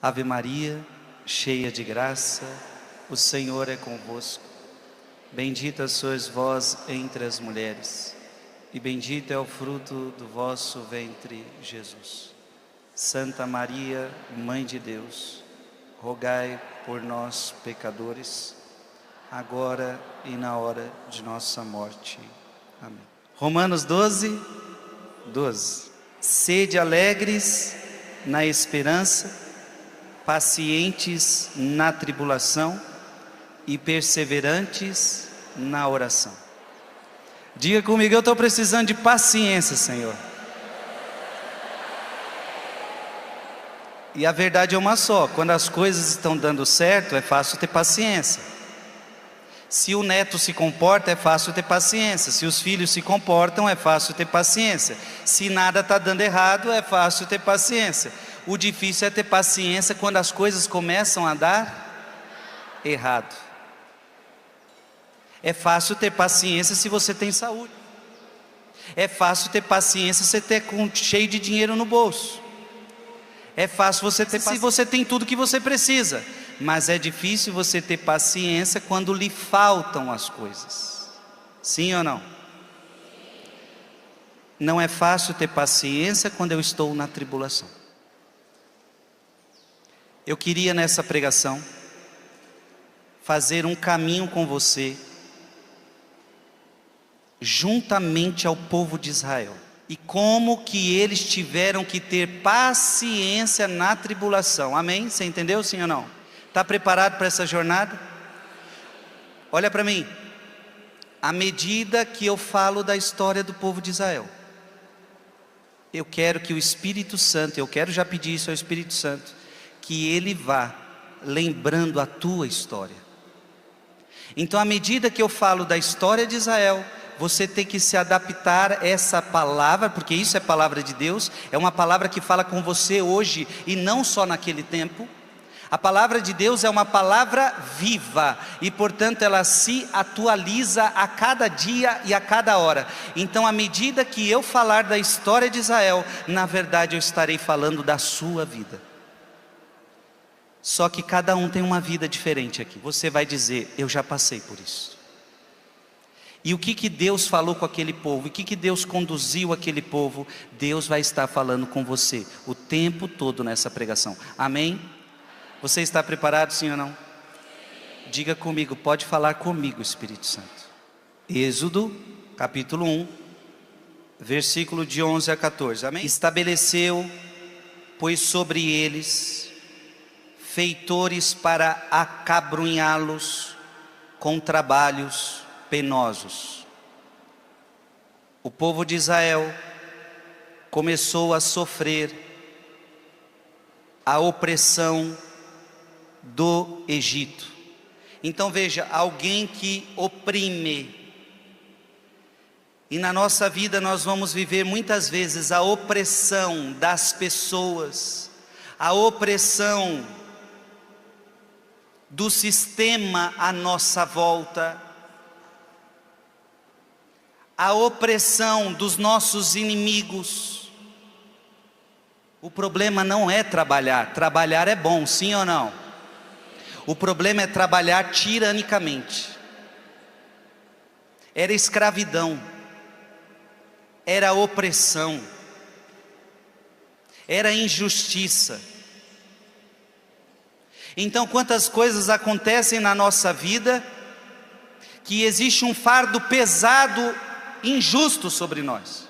Ave Maria, cheia de graça, o Senhor é convosco. Bendita sois vós entre as mulheres, e bendito é o fruto do vosso ventre, Jesus. Santa Maria, Mãe de Deus, rogai por nós, pecadores, agora e na hora de nossa morte. Amém. Romanos 12, 12. Sede alegres na esperança, pacientes na tribulação e perseverantes na oração. Diga comigo, eu estou precisando de paciência, Senhor. E a verdade é uma só: quando as coisas estão dando certo, é fácil ter paciência. Se o neto se comporta, é fácil ter paciência. Se os filhos se comportam, é fácil ter paciência. Se nada está dando errado, é fácil ter paciência. O difícil é ter paciência quando as coisas começam a dar errado. É fácil ter paciência se você tem saúde. É fácil ter paciência se você está cheio de dinheiro no bolso. É fácil você ter paciência se você tem tudo que você precisa. Mas é difícil você ter paciência quando lhe faltam as coisas. Sim ou não? Não é fácil ter paciência quando eu estou na tribulação. Eu queria nessa pregação fazer um caminho com você juntamente ao povo de Israel. E como que eles tiveram que ter paciência na tribulação. Amém? Você entendeu, sim ou não? Está preparado para essa jornada? Olha para mim. À medida que eu falo da história do povo de Israel, eu quero que o Espírito Santo, eu quero já pedir isso ao Espírito Santo, que ele vá lembrando a tua história. Então, à medida que eu falo da história de Israel, você tem que se adaptar a essa palavra, porque isso é palavra de Deus, é uma palavra que fala com você hoje e não só naquele tempo. A palavra de Deus é uma palavra viva e, portanto, ela se atualiza a cada dia e a cada hora. Então, à medida que eu falar da história de Israel, na verdade eu estarei falando da sua vida. Só que cada um tem uma vida diferente aqui. Você vai dizer, eu já passei por isso. E o que Deus falou com aquele povo? O que Deus conduziu aquele povo? Deus vai estar falando com você o tempo todo nessa pregação. Amém? Você está preparado, sim ou não? Diga comigo, pode falar comigo, Espírito Santo. Êxodo, capítulo 1, versículo de 11 a 14. Amém? Estabeleceu, pois sobre eles feitores para acabrunhá-los com trabalhos penosos. O povo de Israel começou a sofrer a opressão do Egito. Então veja, alguém que oprime. E na nossa vida nós vamos viver muitas vezes a opressão das pessoas, a opressão do sistema à nossa volta, a opressão dos nossos inimigos. O problema não é trabalhar, trabalhar é bom, sim ou não? O problema é trabalhar tiranicamente. Era escravidão, era opressão, era injustiça. Então, quantas coisas acontecem na nossa vida, que existe um fardo pesado, injusto sobre nós.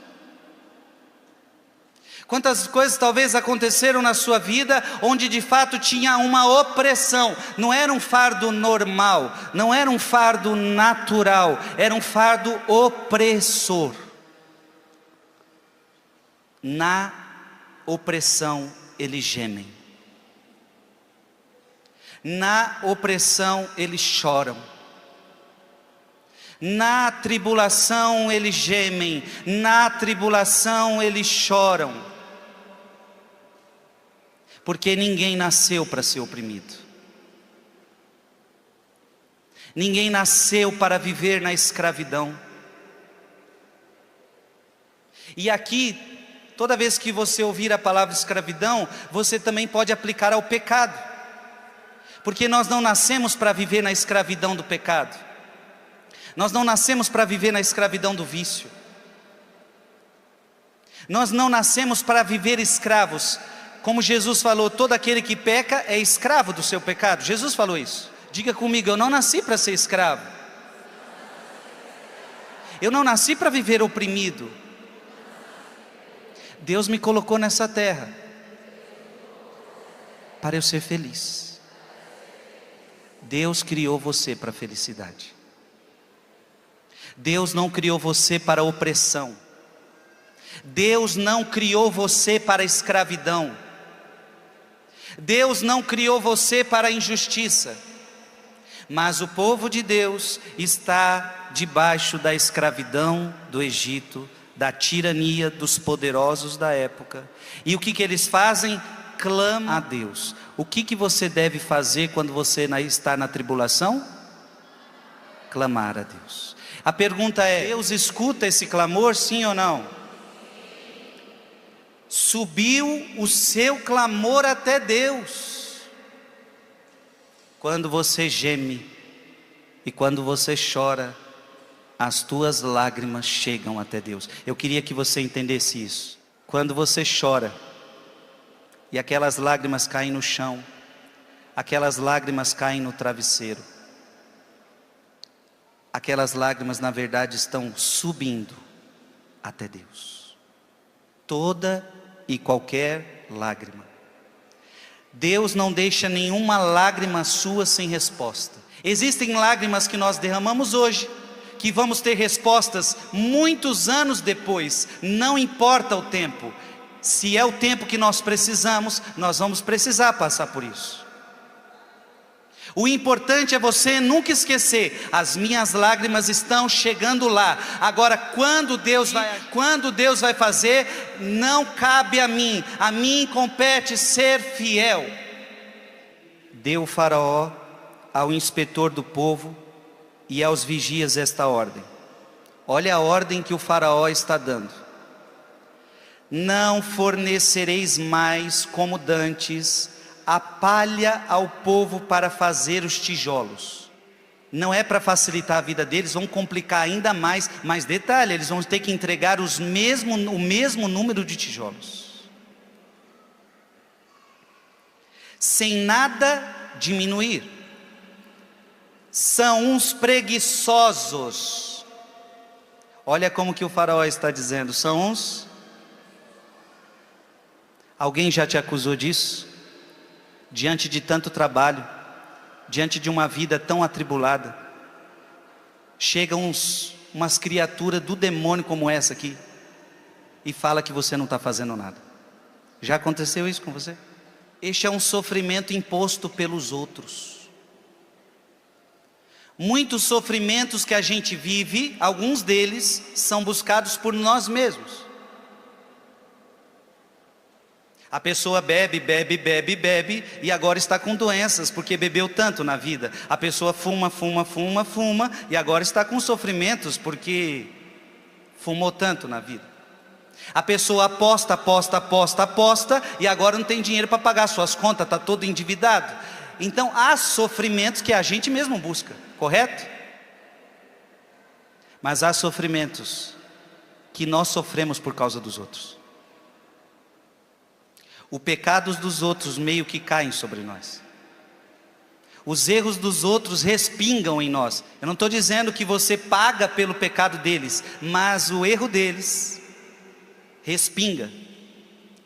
Quantas coisas talvez aconteceram na sua vida, onde de fato tinha uma opressão. Não era um fardo normal, não era um fardo natural, era um fardo opressor. Na opressão eles gemem. Na opressão eles choram. Na tribulação eles gemem. Na tribulação eles choram. Porque ninguém nasceu para ser oprimido. Ninguém nasceu para viver na escravidão. E aqui Toda vez que você ouvir a palavra escravidão, você também pode aplicar ao pecado. Porque nós não nascemos para viver na escravidão do pecado. Nós não nascemos para viver na escravidão do vício. Nós não nascemos para viver escravos. Como Jesus falou, todo aquele que peca é escravo do seu pecado. Jesus falou isso. Diga comigo, eu não nasci para ser escravo. Eu não nasci para viver oprimido. Deus me colocou nessa terra para eu ser feliz. Deus criou você para a felicidade. Deus não criou você para a opressão. Deus não criou você para a escravidão. Deus não criou você para a injustiça. Mas o povo de Deus está debaixo da escravidão do Egito, da tirania dos poderosos da época. E o que eles fazem? Clamam a Deus. O que você deve fazer quando você está na tribulação? Clamar a Deus. A pergunta é: Deus escuta esse clamor, sim ou não? Subiu o seu clamor até Deus. Quando você geme e quando você chora, as tuas lágrimas chegam até Deus. Eu queria que você entendesse isso. Quando você chora e aquelas lágrimas caem no chão, aquelas lágrimas caem no travesseiro, aquelas lágrimas na verdade estão subindo até Deus. Toda e qualquer lágrima. Deus não deixa nenhuma lágrima sua sem resposta. Existem lágrimas que nós derramamos hoje, que vamos ter respostas muitos anos depois. Não importa o tempo. Se é o tempo que nós precisamos, nós vamos precisar passar por isso. O importante é você nunca esquecer: as minhas lágrimas estão chegando lá. Agora, quando Deus vai fazer, não cabe a mim compete ser fiel. Deu o faraó ao inspetor do povo e aos vigias esta ordem. Olha a ordem que o faraó está dando: não fornecereis mais como dantes a palha ao povo para fazer os tijolos. Não é para facilitar a vida deles, vão complicar ainda mais. Mas detalhe, eles vão ter que entregar o mesmo número de tijolos, sem nada diminuir. São uns preguiçosos. Olha como que o faraó está dizendo: são uns. Alguém já te acusou disso? Diante de tanto trabalho, diante de uma vida tão atribulada, chegam umas criaturas do demônio como essa aqui e fala que você não está fazendo nada. Já aconteceu isso com você? Este é um sofrimento imposto pelos outros. Muitos sofrimentos que a gente vive, alguns deles são buscados por nós mesmos. A pessoa bebe e agora está com doenças porque bebeu tanto na vida. A pessoa fuma e agora está com sofrimentos porque fumou tanto na vida. A pessoa aposta e agora não tem dinheiro para pagar suas contas, está todo endividado. Então há sofrimentos que a gente mesmo busca, correto? Mas há sofrimentos que nós sofremos por causa dos outros. Os pecados dos outros meio que caem sobre nós. Os erros dos outros respingam em nós. Eu não estou dizendo que você paga pelo pecado deles, mas o erro deles respinga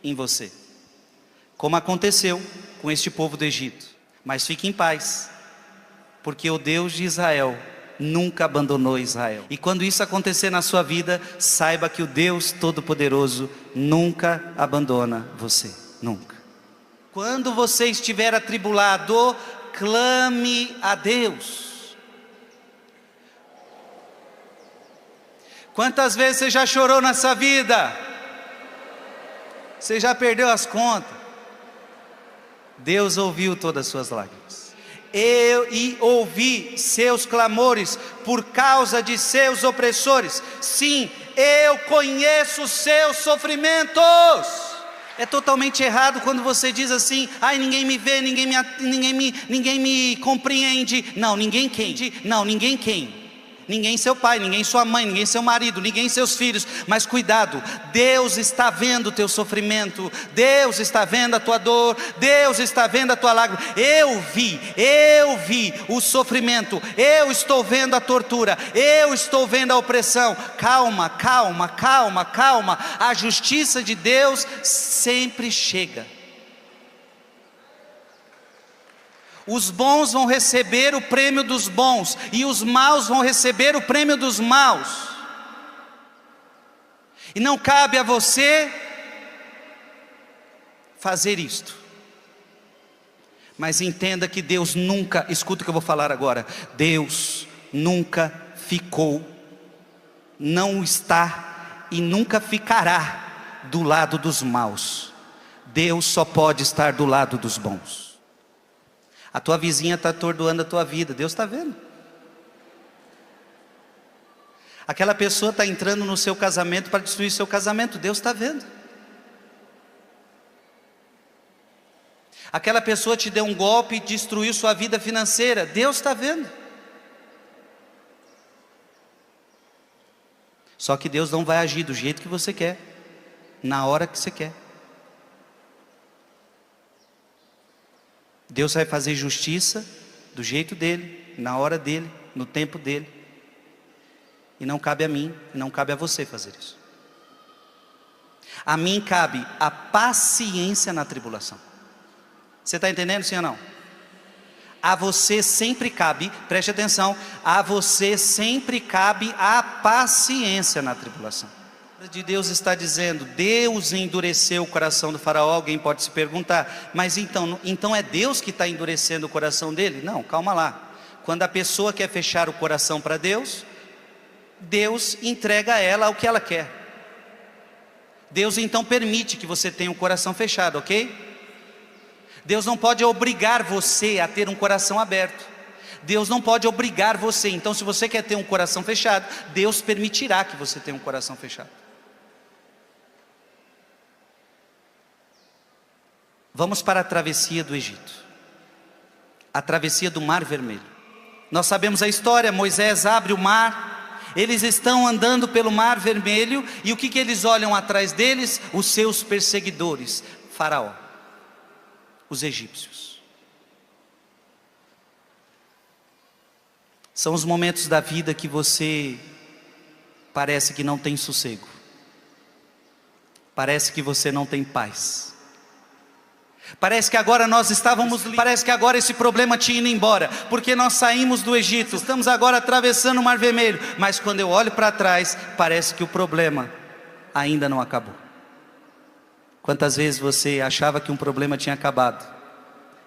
em você. Como aconteceu com este povo do Egito. Mas fique em paz, porque o Deus de Israel nunca abandonou Israel. E quando isso acontecer na sua vida, saiba que o Deus Todo-Poderoso nunca abandona você. Nunca. Quando você estiver atribulado, clame a Deus. Quantas vezes você já chorou nessa vida? Você já perdeu as contas. Deus ouviu todas as suas lágrimas. E ouvi seus clamores por causa de seus opressores. Sim, eu conheço os seus sofrimentos. É totalmente errado quando você diz assim: ai, ninguém me vê, ninguém me compreende. Não, ninguém quem? Ninguém seu pai, ninguém sua mãe, ninguém seu marido, ninguém seus filhos. Mas cuidado, Deus está vendo o teu sofrimento, Deus está vendo a tua dor, Deus está vendo a tua lágrima. Eu vi o sofrimento, eu estou vendo a tortura, eu estou vendo a opressão. Calma, a justiça de Deus sempre chega. Os bons vão receber o prêmio dos bons, e os maus vão receber o prêmio dos maus. E não cabe a você fazer isto. Mas entenda que Deus nunca, escuta o que eu vou falar agora, Deus nunca ficou, não está e nunca ficará do lado dos maus. Deus só pode estar do lado dos bons. A tua vizinha está atordoando a tua vida, Deus está vendo. Aquela pessoa está entrando no seu casamento para destruir seu casamento, Deus está vendo. Aquela pessoa te deu um golpe e destruiu sua vida financeira, Deus está vendo. Só que Deus não vai agir do jeito que você quer, na hora que você quer. Deus vai fazer justiça do jeito dele, na hora dele, no tempo dele. E não cabe a mim, não cabe a você fazer isso. A mim cabe a paciência na tribulação. Você está entendendo, sim ou não? A você sempre cabe, preste atenção, a você sempre cabe a paciência na tribulação. De Deus está dizendo, Deus endureceu o coração do faraó. Alguém pode se perguntar, mas então é Deus que está endurecendo o coração dele? Não, calma lá. Quando a pessoa quer fechar o coração para Deus, Deus entrega a ela o que ela quer. Deus então permite que você tenha um coração fechado, ok? Deus não pode obrigar você a ter um coração aberto. Deus não pode obrigar você. Então, se você quer ter um coração fechado, Deus permitirá que você tenha um coração fechado. Vamos para a travessia do Egito, a travessia do Mar Vermelho. Nós sabemos a história, Moisés abre o mar, eles estão andando pelo Mar Vermelho, e o que eles olham atrás deles? Os seus perseguidores, Faraó, os egípcios. São os momentos da vida que você parece que não tem sossego, parece que você não tem paz. Parece que agora parece que agora esse problema tinha ido embora, porque nós saímos do Egito, estamos agora atravessando o Mar Vermelho, mas quando eu olho para trás, parece que o problema ainda não acabou. Quantas vezes você achava que um problema tinha acabado,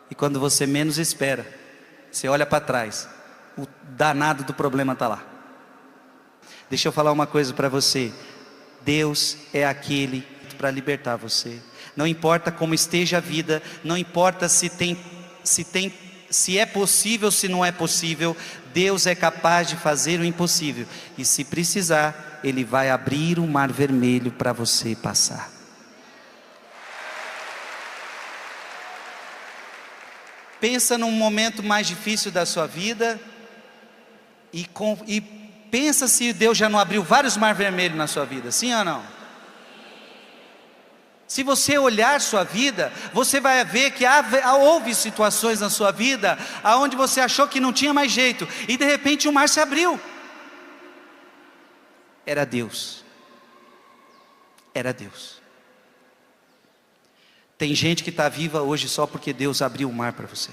e quando você menos espera, você olha para trás, o danado do problema está lá. Deixa eu falar uma coisa para você, Deus é aquele para libertar você. Não importa como esteja a vida, não importa se é possível, se não é possível, Deus é capaz de fazer o impossível. E se precisar, Ele vai abrir o Mar Vermelho para você passar. Pensa num momento mais difícil da sua vida e pensa se Deus já não abriu vários Mar Vermelhos na sua vida, sim ou não? Se você olhar sua vida, você vai ver que houve situações na sua vida onde você achou que não tinha mais jeito, e de repente o mar se abriu. Era Deus. Era Deus. Tem gente que está viva hoje só porque Deus abriu o mar para você.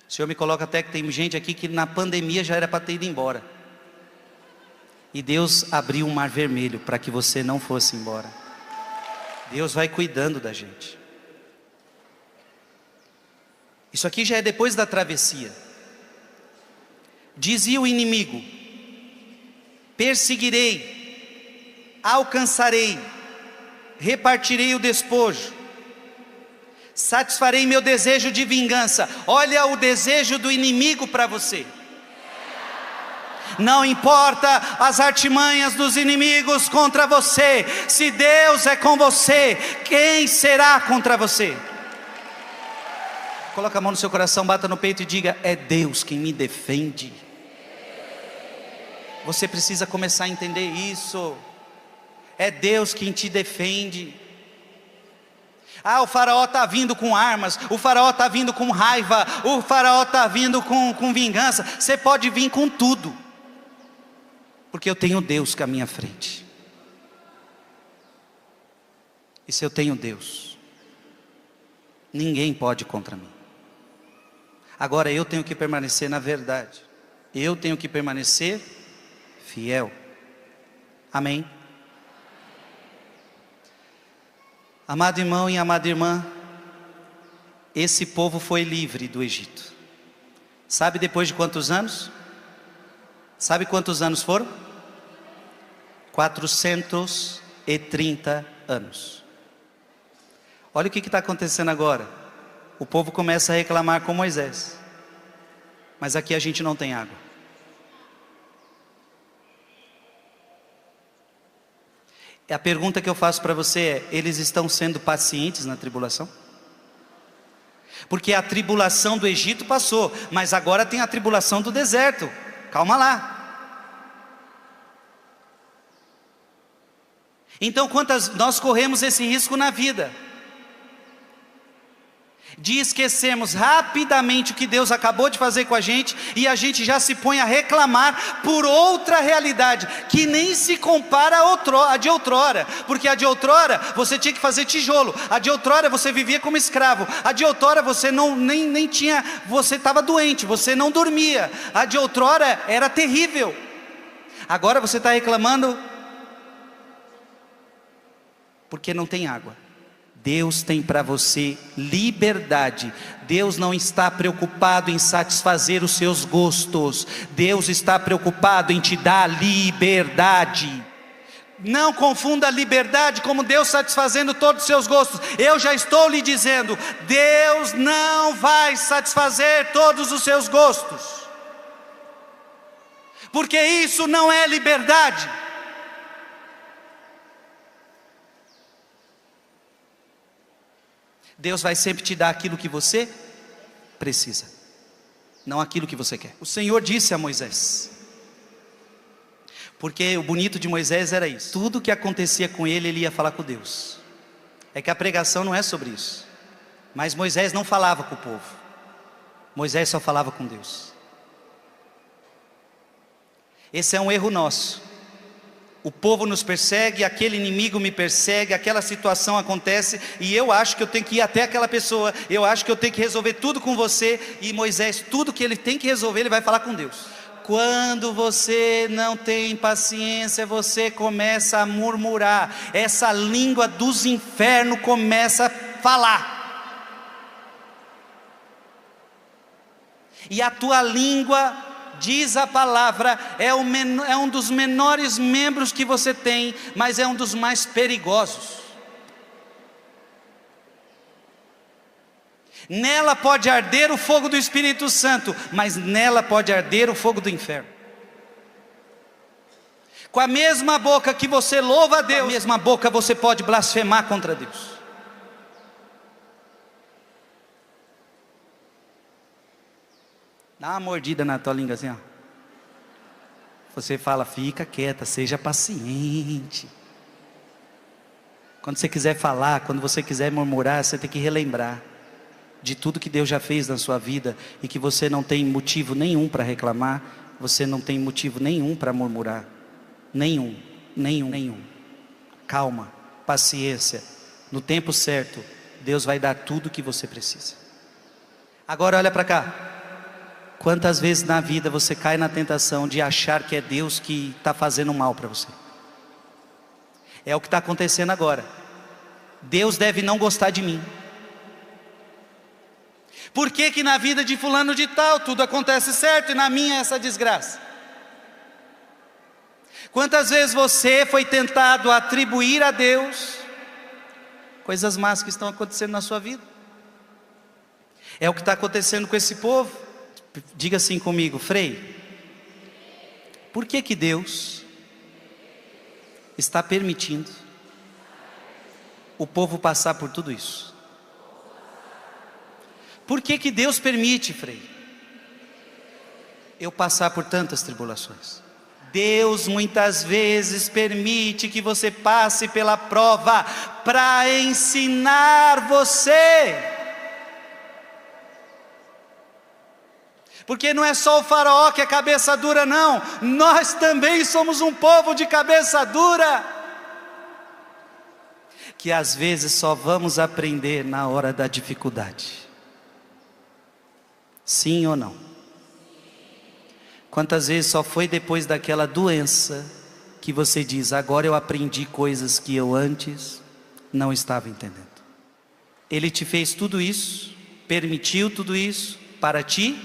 O Senhor me coloca até que tem gente aqui que na pandemia já era para ter ido embora. E Deus abriu um Mar Vermelho para que você não fosse embora. Deus vai cuidando da gente. Isso aqui já é depois da travessia. Dizia o inimigo: perseguirei, alcançarei, repartirei o despojo, satisfarei meu desejo de vingança. Olha o desejo do inimigo para você. Não importa as artimanhas dos inimigos contra você, se Deus é com você, quem será contra você? Coloca a mão no seu coração, bata no peito e diga: é Deus quem me defende. Você precisa começar a entender isso. É Deus quem te defende. Ah, o faraó está vindo com armas, o faraó está vindo com raiva, o faraó está vindo com vingança. Você pode vir com tudo, porque eu tenho Deus com a minha frente. E se eu tenho Deus, ninguém pode contra mim. Agora eu tenho que permanecer na verdade, eu tenho que permanecer fiel. Amém? Amado irmão e amada irmã, esse povo foi livre do Egito. Sabe depois de quantos anos? Sabe quantos anos foram? 430 anos. Olha o que está acontecendo agora. O povo começa a reclamar com Moisés. Mas aqui a gente não tem água. A pergunta que eu faço para você é: eles estão sendo pacientes na tribulação? Porque a tribulação do Egito passou, mas agora tem a tribulação do deserto. Calma lá. Então nós corremos esse risco na vida de esquecermos rapidamente o que Deus acabou de fazer com a gente, e a gente já se põe a reclamar por outra realidade, que nem se compara a de outrora, porque a de outrora você tinha que fazer tijolo, a de outrora você vivia como escravo, a de outrora você nem tinha, você estava doente, você não dormia, a de outrora era terrível. Agora você está reclamando porque não tem água. Deus tem para você liberdade. Deus não está preocupado em satisfazer os seus gostos. Deus está preocupado em te dar liberdade. Não confunda a liberdade como Deus satisfazendo todos os seus gostos. Eu já estou lhe dizendo, Deus não vai satisfazer todos os seus gostos, porque isso não é liberdade. Deus vai sempre te dar aquilo que você precisa, não aquilo que você quer. O Senhor disse a Moisés, porque o bonito de Moisés era isso: tudo que acontecia com ele, ele ia falar com Deus. É que a pregação não é sobre isso. Mas Moisés não falava com o povo, Moisés só falava com Deus. Esse é um erro nosso. O povo nos persegue, aquele inimigo me persegue, aquela situação acontece, e eu acho que eu tenho que ir até aquela pessoa, eu acho que eu tenho que resolver tudo com você. E Moisés, tudo que ele tem que resolver, ele vai falar com Deus. Quando você não tem paciência, você começa a murmurar, essa língua dos infernos começa a falar, e a tua língua, diz a palavra, é um dos menores membros que você tem, mas é um dos mais perigosos. Nela pode arder o fogo do Espírito Santo, mas nela pode arder o fogo do inferno. Com a mesma boca que você louva a Deus, com a mesma boca você pode blasfemar contra Deus. Dá uma mordida na tua língua assim, ó. Você fala: fica quieta, seja paciente. Quando você quiser falar, quando você quiser murmurar, você tem que relembrar de tudo que Deus já fez na sua vida, e que você não tem motivo nenhum para reclamar, você não tem motivo nenhum para murmurar. Nenhum. Calma, paciência. No tempo certo, Deus vai dar tudo o que você precisa. Agora olha para cá. Quantas vezes na vida você cai na tentação de achar que é Deus que está fazendo mal para você? É o que está acontecendo agora. Deus deve não gostar de mim. Por que que na vida de fulano de tal tudo acontece certo e na minha essa desgraça? Quantas vezes você foi tentado a atribuir a Deus coisas más que estão acontecendo na sua vida? É o que está acontecendo com esse povo. Diga assim comigo: Frei, Por que que Deus está permitindo o povo passar por tudo isso? Por que que Deus permite, Frei, eu passar por tantas tribulações? Deus muitas vezes permite que você passe pela prova para ensinar você. Porque não é só o faraó que é cabeça dura, não. Nós também somos um povo de cabeça dura, que às vezes só vamos aprender na hora da dificuldade. Sim ou não? Quantas vezes só foi depois daquela doença que você diz: agora eu aprendi coisas que eu antes não estava entendendo. Ele te fez tudo isso, permitiu tudo isso para te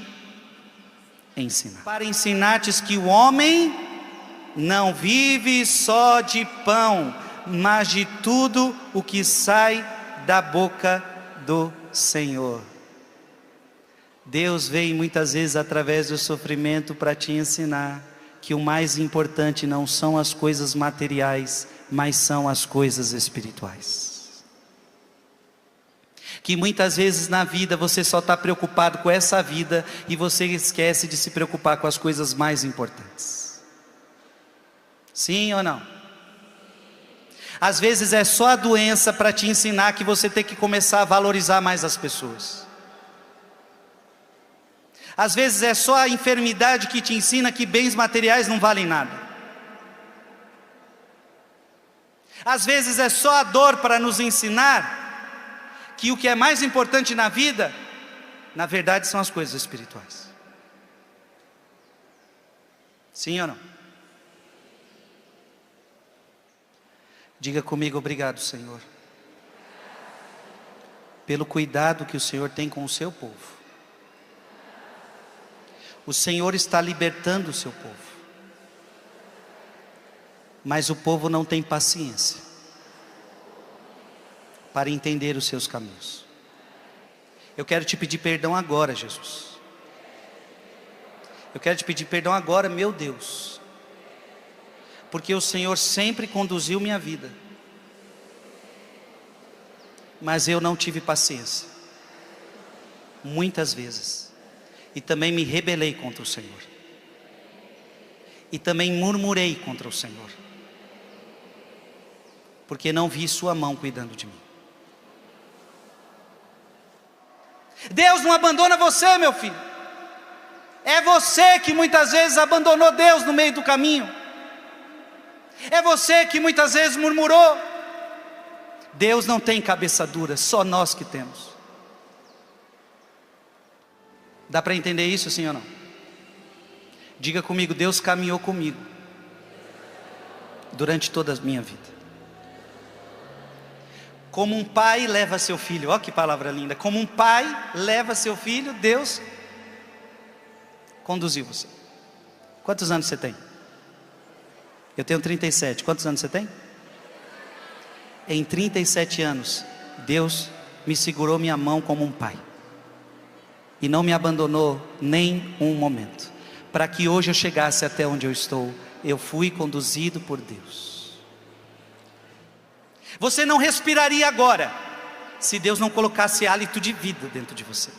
ensinar. Para ensinar-te que o homem não vive só de pão, mas de tudo o que sai da boca do Senhor. Deus vem muitas vezes através do sofrimento para te ensinar que o mais importante não são as coisas materiais, mas são as coisas espirituais. Que muitas vezes na vida você só está preocupado com essa vida e você esquece de se preocupar com as coisas mais importantes. Sim ou não? Às vezes é só a doença para te ensinar que você tem que começar a valorizar mais as pessoas. Às vezes é só a enfermidade que te ensina que bens materiais não valem nada. Às vezes é só a dor para nos ensinar que o que é mais importante na vida, na verdade, são as coisas espirituais. Sim ou não? Diga comigo: obrigado, Senhor, pelo cuidado que o Senhor tem com o seu povo. O Senhor está libertando o seu povo, mas o povo não tem paciência para entender os seus caminhos. Eu quero te pedir perdão agora, Jesus. Eu quero te pedir perdão agora, meu Deus, porque o Senhor sempre conduziu minha vida, mas eu não tive paciência, muitas vezes. E também me rebelei contra o Senhor. E também murmurei contra o Senhor. Porque não vi sua mão cuidando de mim. Deus não abandona você, meu filho. É você que muitas vezes abandonou Deus no meio do caminho. É você que muitas vezes murmurou. Deus não tem cabeça dura, só nós que temos. Dá para entender isso, sim ou não? Diga comigo: Deus caminhou comigo durante toda a minha vida. Como um pai leva seu filho, olha que palavra linda. Como um pai leva seu filho, Deus conduziu você. Quantos anos você tem? Eu tenho 37, quantos anos você tem? Em 37 anos, Deus me segurou minha mão como um pai. E não me abandonou nem um momento. Para que hoje eu chegasse até onde eu estou, eu fui conduzido por Deus. Você não respiraria agora, se Deus não colocasse hálito de vida dentro de você.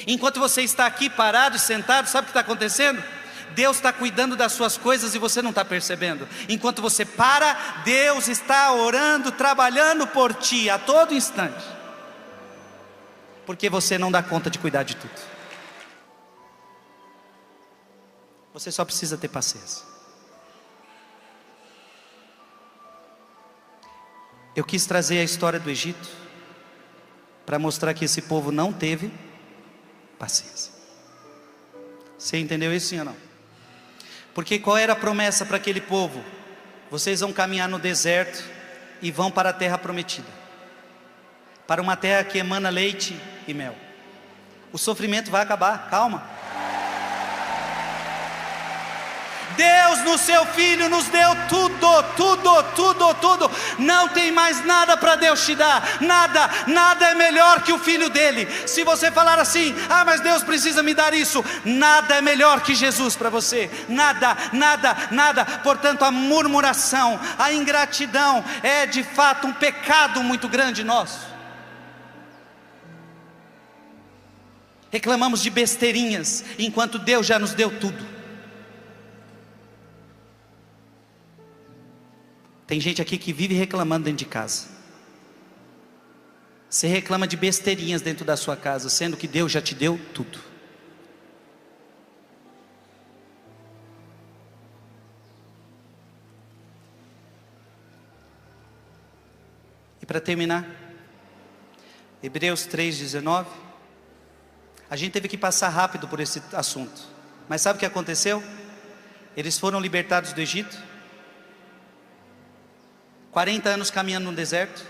Enquanto você está aqui parado e sentado, sabe o que está acontecendo? Deus está cuidando das suas coisas e você não está percebendo. Enquanto você para, Deus está orando, trabalhando por ti a todo instante. Porque você não dá conta de cuidar de tudo. Você só precisa ter paciência. Eu quis trazer a história do Egito para mostrar que esse povo não teve paciência. Você entendeu isso, sim ou não? Porque qual era a promessa para aquele povo? Vocês vão caminhar no deserto e vão para a terra prometida, para uma terra que emana leite e mel. O sofrimento vai acabar, calma. Deus no seu Filho nos deu tudo, tudo, tudo, tudo. Não tem mais nada para Deus te dar. Nada, nada é melhor que o Filho dele. Se você falar assim: ah, mas Deus precisa me dar isso, nada é melhor que Jesus para você. Nada, nada, nada. Portanto, a murmuração, a ingratidão é de fato um pecado muito grande nosso. Reclamamos de besteirinhas, enquanto Deus já nos deu tudo. Tem gente aqui que vive reclamando dentro de casa. Você reclama de besteirinhas dentro da sua casa, sendo que Deus já te deu tudo. E para terminar, Hebreus 3,19. A gente teve que passar rápido por esse assunto, mas sabe o que aconteceu? Eles foram libertados do Egito, 40 anos caminhando no deserto.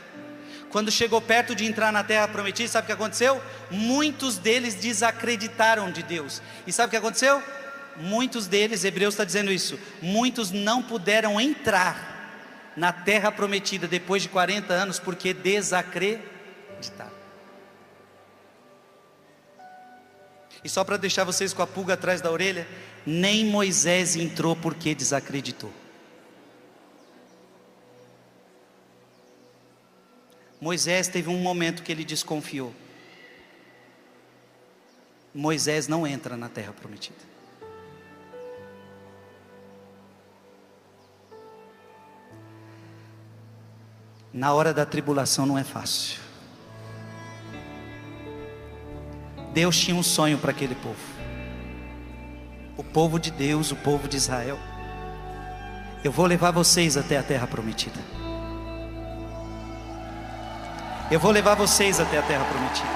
Quando chegou perto de entrar na terra prometida, sabe o que aconteceu? Muitos deles desacreditaram de Deus. E sabe o que aconteceu? Muitos deles, Hebreus está dizendo isso, muitos não puderam entrar na terra prometida depois de 40 anos, porque desacreditaram. E só para deixar vocês com a pulga atrás da orelha, nem Moisés entrou porque desacreditou. Moisés teve um momento que ele desconfiou. Moisés não entra na terra prometida. Na hora da tribulação não é fácil. Deus tinha um sonho para aquele povo. O povo de Deus, o povo de Israel. Eu vou levar vocês até a terra prometida. Eu vou levar vocês até a terra prometida.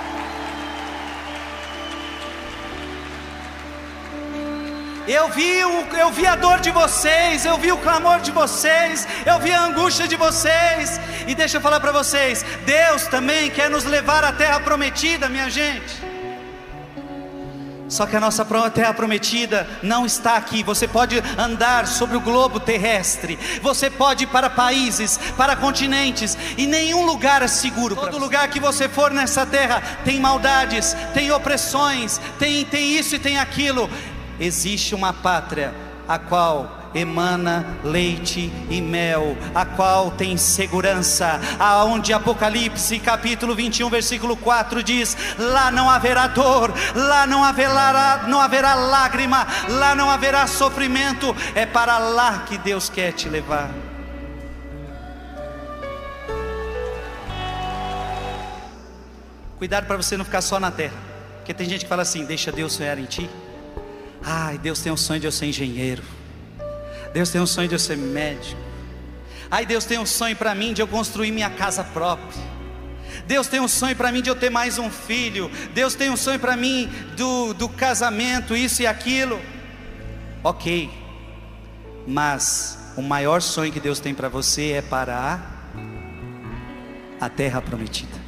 Eu vi a dor de vocês, eu vi o clamor de vocês, eu vi a angústia de vocês. E deixa eu falar para vocês, Deus também quer nos levar à terra prometida, minha gente. Só que a nossa terra prometida não está aqui. Você pode andar sobre o globo terrestre, você pode ir para países, para continentes, e nenhum lugar é seguro. Todo lugar que você for nessa terra tem maldades, tem opressões, tem isso e tem aquilo. Existe uma pátria a qual emana leite e mel, a qual tem segurança, aonde Apocalipse capítulo 21 versículo 4 diz: lá não haverá dor, lá não haverá lágrima, lá não haverá sofrimento. É para lá que Deus quer te levar. Cuidado para você não ficar só na terra, porque tem gente que fala assim: deixa Deus sonhar em ti. Ai, Deus tem um sonho de eu ser engenheiro, Deus tem um sonho de eu ser médico. Ai, Deus tem um sonho para mim de eu construir minha casa própria. Deus tem um sonho para mim de eu ter mais um filho. Deus tem um sonho para mim do casamento, isso e aquilo. Ok, mas o maior sonho que Deus tem para você é para a terra prometida.